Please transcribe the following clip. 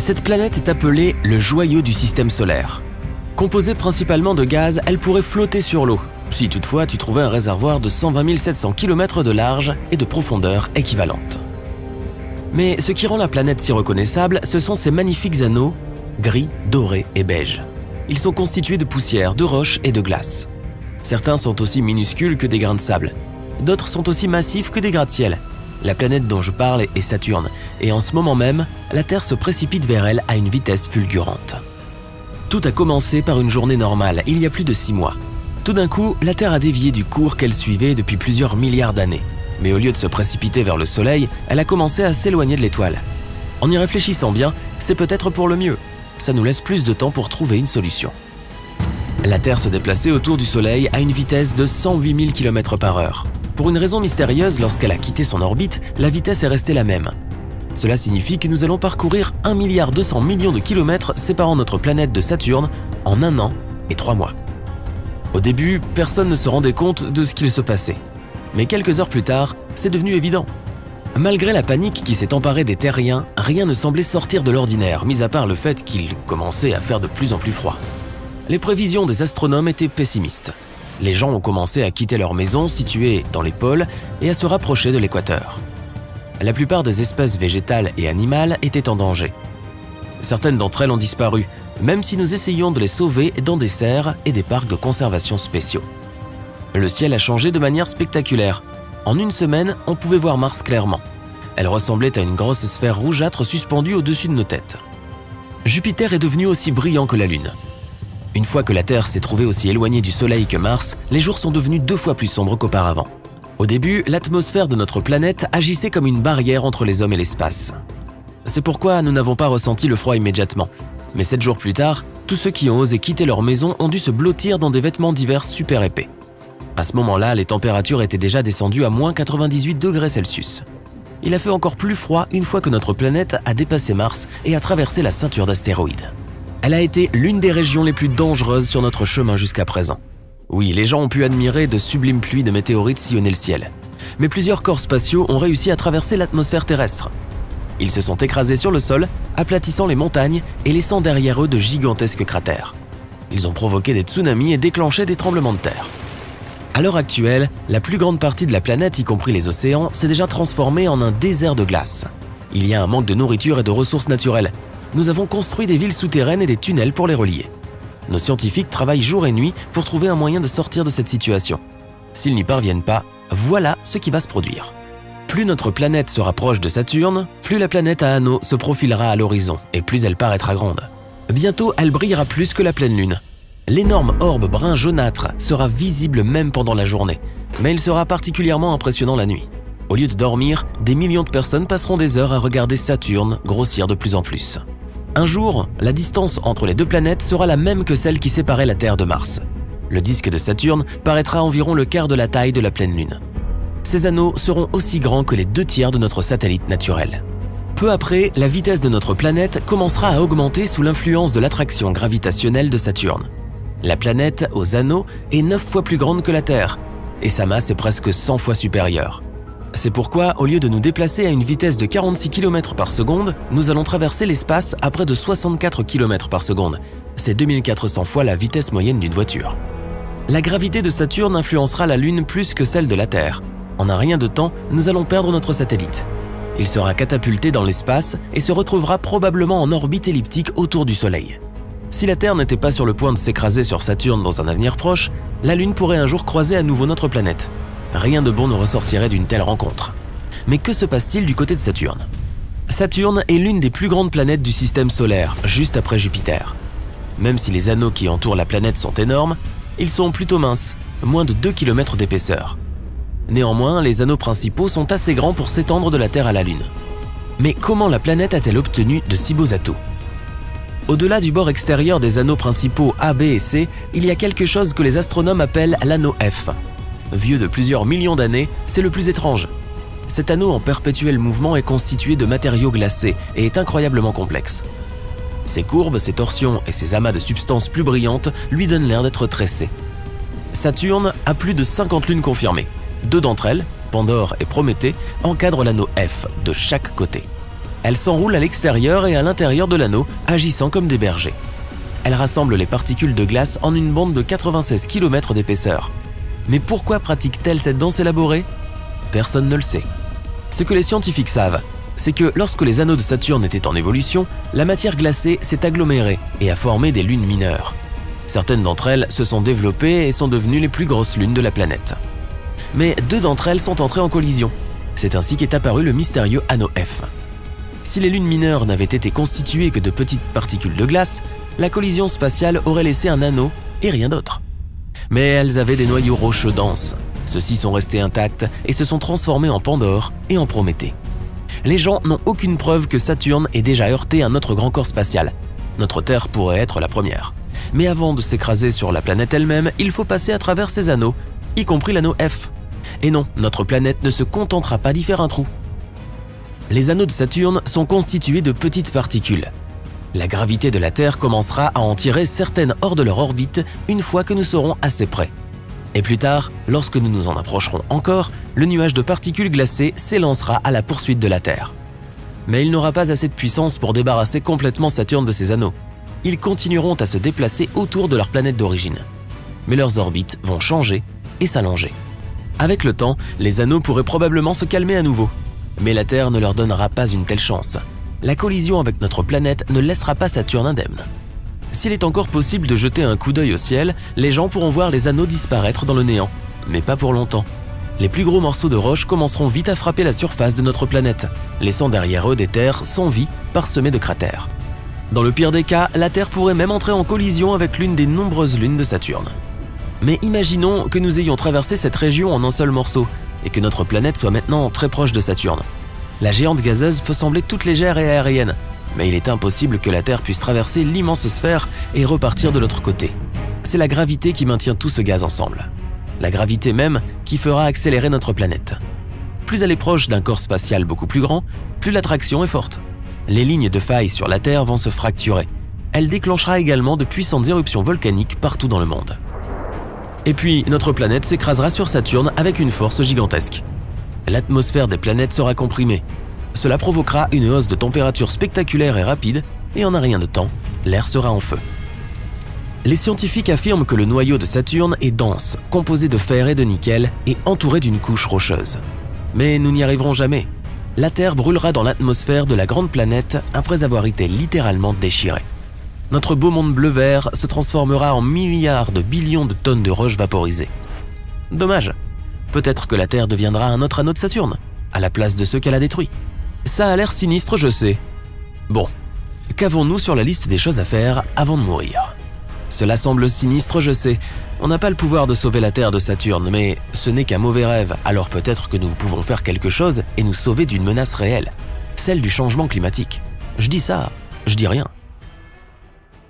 Cette planète est appelée le joyau du système solaire. Composée principalement de gaz, elle pourrait flotter sur l'eau, si toutefois tu trouvais un réservoir de 120 700 km de large et de profondeur équivalente. Mais ce qui rend la planète si reconnaissable, ce sont ses magnifiques anneaux, gris, dorés et beige. Ils sont constitués de poussière, de roches et de glace. Certains sont aussi minuscules que des grains de sable. D'autres sont aussi massifs que des gratte-ciel. La planète dont je parle est Saturne, et en ce moment même, la Terre se précipite vers elle à une vitesse fulgurante. Tout a commencé par une journée normale, il y a plus de 6 mois. Tout d'un coup, la Terre a dévié du cours qu'elle suivait depuis plusieurs milliards d'années. Mais au lieu de se précipiter vers le Soleil, elle a commencé à s'éloigner de l'étoile. En y réfléchissant bien, c'est peut-être pour le mieux. Ça nous laisse plus de temps pour trouver une solution. La Terre se déplaçait autour du Soleil à une vitesse de 108 000 km/h. Pour une raison mystérieuse, lorsqu'elle a quitté son orbite, la vitesse est restée la même. Cela signifie que nous allons parcourir 1,2 milliard de kilomètres séparant notre planète de Saturne en 1 an et 3 mois. Au début, personne ne se rendait compte de ce qu'il se passait. Mais quelques heures plus tard, c'est devenu évident. Malgré la panique qui s'est emparée des terriens, rien ne semblait sortir de l'ordinaire, mis à part le fait qu'il commençait à faire de plus en plus froid. Les prévisions des astronomes étaient pessimistes. Les gens ont commencé à quitter leurs maisons situées dans les pôles et à se rapprocher de l'équateur. La plupart des espèces végétales et animales étaient en danger. Certaines d'entre elles ont disparu, même si nous essayions de les sauver dans des serres et des parcs de conservation spéciaux. Le ciel a changé de manière spectaculaire. En une semaine, on pouvait voir Mars clairement. Elle ressemblait à une grosse sphère rougeâtre suspendue au-dessus de nos têtes. Jupiter est devenu aussi brillant que la Lune. Une fois que la Terre s'est trouvée aussi éloignée du Soleil que Mars, les jours sont devenus 2 fois plus sombres qu'auparavant. Au début, l'atmosphère de notre planète agissait comme une barrière entre les hommes et l'espace. C'est pourquoi nous n'avons pas ressenti le froid immédiatement. Mais 7 jours plus tard, tous ceux qui ont osé quitter leur maison ont dû se blottir dans des vêtements d'hiver super épais. À ce moment-là, les températures étaient déjà descendues à moins 98 degrés Celsius. Il a fait encore plus froid une fois que notre planète a dépassé Mars et a traversé la ceinture d'astéroïdes. Elle a été l'une des régions les plus dangereuses sur notre chemin jusqu'à présent. Oui, les gens ont pu admirer de sublimes pluies de météorites sillonner le ciel. Mais plusieurs corps spatiaux ont réussi à traverser l'atmosphère terrestre. Ils se sont écrasés sur le sol, aplatissant les montagnes et laissant derrière eux de gigantesques cratères. Ils ont provoqué des tsunamis et déclenché des tremblements de terre. À l'heure actuelle, la plus grande partie de la planète, y compris les océans, s'est déjà transformée en un désert de glace. Il y a un manque de nourriture et de ressources naturelles. Nous avons construit des villes souterraines et des tunnels pour les relier. Nos scientifiques travaillent jour et nuit pour trouver un moyen de sortir de cette situation. S'ils n'y parviennent pas, voilà ce qui va se produire. Plus notre planète se rapproche de Saturne, plus la planète à anneaux se profilera à l'horizon et plus elle paraîtra grande. Bientôt, elle brillera plus que la pleine lune. L'énorme orbe brun jaunâtre sera visible même pendant la journée, mais il sera particulièrement impressionnant la nuit. Au lieu de dormir, des millions de personnes passeront des heures à regarder Saturne grossir de plus en plus. Un jour, la distance entre les 2 planètes sera la même que celle qui séparait la Terre de Mars. Le disque de Saturne paraîtra environ le quart de la taille de la pleine lune. Ces anneaux seront aussi grands que les 2 tiers de notre satellite naturel. Peu après, la vitesse de notre planète commencera à augmenter sous l'influence de l'attraction gravitationnelle de Saturne. La planète aux anneaux est 9 fois plus grande que la Terre, et sa masse est presque 100 fois supérieure. C'est pourquoi, au lieu de nous déplacer à une vitesse de 46 km par seconde, nous allons traverser l'espace à près de 64 km par seconde. C'est 2400 fois la vitesse moyenne d'une voiture. La gravité de Saturne influencera la Lune plus que celle de la Terre. En un rien de temps, nous allons perdre notre satellite. Il sera catapulté dans l'espace et se retrouvera probablement en orbite elliptique autour du Soleil. Si la Terre n'était pas sur le point de s'écraser sur Saturne dans un avenir proche, la Lune pourrait un jour croiser à nouveau notre planète. Rien de bon ne ressortirait d'une telle rencontre. Mais que se passe-t-il du côté de Saturne ? Saturne est l'une des plus grandes planètes du système solaire, juste après Jupiter. Même si les anneaux qui entourent la planète sont énormes, ils sont plutôt minces, moins de 2 km d'épaisseur. Néanmoins, les anneaux principaux sont assez grands pour s'étendre de la Terre à la Lune. Mais comment la planète a-t-elle obtenu de si beaux atouts ? Au-delà du bord extérieur des anneaux principaux A, B et C, il y a quelque chose que les astronomes appellent l'anneau F. Vieux de plusieurs millions d'années, c'est le plus étrange. Cet anneau en perpétuel mouvement est constitué de matériaux glacés et est incroyablement complexe. Ses courbes, ses torsions et ses amas de substances plus brillantes lui donnent l'air d'être tressés. Saturne a plus de 50 lunes confirmées. 2 d'entre elles, Pandore et Prométhée, encadrent l'anneau F de chaque côté. Elles s'enroulent à l'extérieur et à l'intérieur de l'anneau, agissant comme des bergers. Elles rassemblent les particules de glace en une bande de 96 km d'épaisseur. Mais pourquoi pratiquent-elles cette danse élaborée? Personne ne le sait. Ce que les scientifiques savent, c'est que lorsque les anneaux de Saturne étaient en évolution, la matière glacée s'est agglomérée et a formé des lunes mineures. Certaines d'entre elles se sont développées et sont devenues les plus grosses lunes de la planète. Mais 2 d'entre elles sont entrées en collision. C'est ainsi qu'est apparu le mystérieux anneau F. Si les lunes mineures n'avaient été constituées que de petites particules de glace, la collision spatiale aurait laissé un anneau et rien d'autre. Mais elles avaient des noyaux rocheux denses. Ceux-ci sont restés intacts et se sont transformés en Pandore et en Prométhée. Les gens n'ont aucune preuve que Saturne ait déjà heurté un autre grand corps spatial. Notre Terre pourrait être la première. Mais avant de s'écraser sur la planète elle-même, il faut passer à travers ces anneaux, y compris l'anneau F. Et non, notre planète ne se contentera pas d'y faire un trou. Les anneaux de Saturne sont constitués de petites particules. La gravité de la Terre commencera à en tirer certaines hors de leur orbite une fois que nous serons assez près. Et plus tard, lorsque nous nous en approcherons encore, le nuage de particules glacées s'élancera à la poursuite de la Terre. Mais il n'aura pas assez de puissance pour débarrasser complètement Saturne de ses anneaux. Ils continueront à se déplacer autour de leur planète d'origine. Mais leurs orbites vont changer et s'allonger. Avec le temps, les anneaux pourraient probablement se calmer à nouveau. Mais la Terre ne leur donnera pas une telle chance. La collision avec notre planète ne laissera pas Saturne indemne. S'il est encore possible de jeter un coup d'œil au ciel, les gens pourront voir les anneaux disparaître dans le néant. Mais pas pour longtemps. Les plus gros morceaux de roche commenceront vite à frapper la surface de notre planète, laissant derrière eux des terres sans vie parsemées de cratères. Dans le pire des cas, la Terre pourrait même entrer en collision avec l'une des nombreuses lunes de Saturne. Mais imaginons que nous ayons traversé cette région en un seul morceau et que notre planète soit maintenant très proche de Saturne. La géante gazeuse peut sembler toute légère et aérienne, mais il est impossible que la Terre puisse traverser l'immense sphère et repartir de l'autre côté. C'est la gravité qui maintient tout ce gaz ensemble. La gravité même qui fera accélérer notre planète. Plus elle est proche d'un corps spatial beaucoup plus grand, plus l'attraction est forte. Les lignes de faille sur la Terre vont se fracturer. Elle déclenchera également de puissantes éruptions volcaniques partout dans le monde. Et puis, notre planète s'écrasera sur Saturne avec une force gigantesque. L'atmosphère des planètes sera comprimée. Cela provoquera une hausse de température spectaculaire et rapide, et en un rien de temps, l'air sera en feu. Les scientifiques affirment que le noyau de Saturne est dense, composé de fer et de nickel, et entouré d'une couche rocheuse. Mais nous n'y arriverons jamais. La Terre brûlera dans l'atmosphère de la grande planète après avoir été littéralement déchirée. Notre beau monde bleu-vert se transformera en milliards de billions de tonnes de roches vaporisées. Dommage. Peut-être que la Terre deviendra un autre anneau de Saturne, à la place de ceux qu'elle a détruits. Ça a l'air sinistre, je sais. Bon, qu'avons-nous sur la liste des choses à faire avant de mourir? Cela semble sinistre, je sais. On n'a pas le pouvoir de sauver la Terre de Saturne, mais ce n'est qu'un mauvais rêve, alors peut-être que nous pouvons faire quelque chose et nous sauver d'une menace réelle, celle du changement climatique. Je dis ça, je dis rien.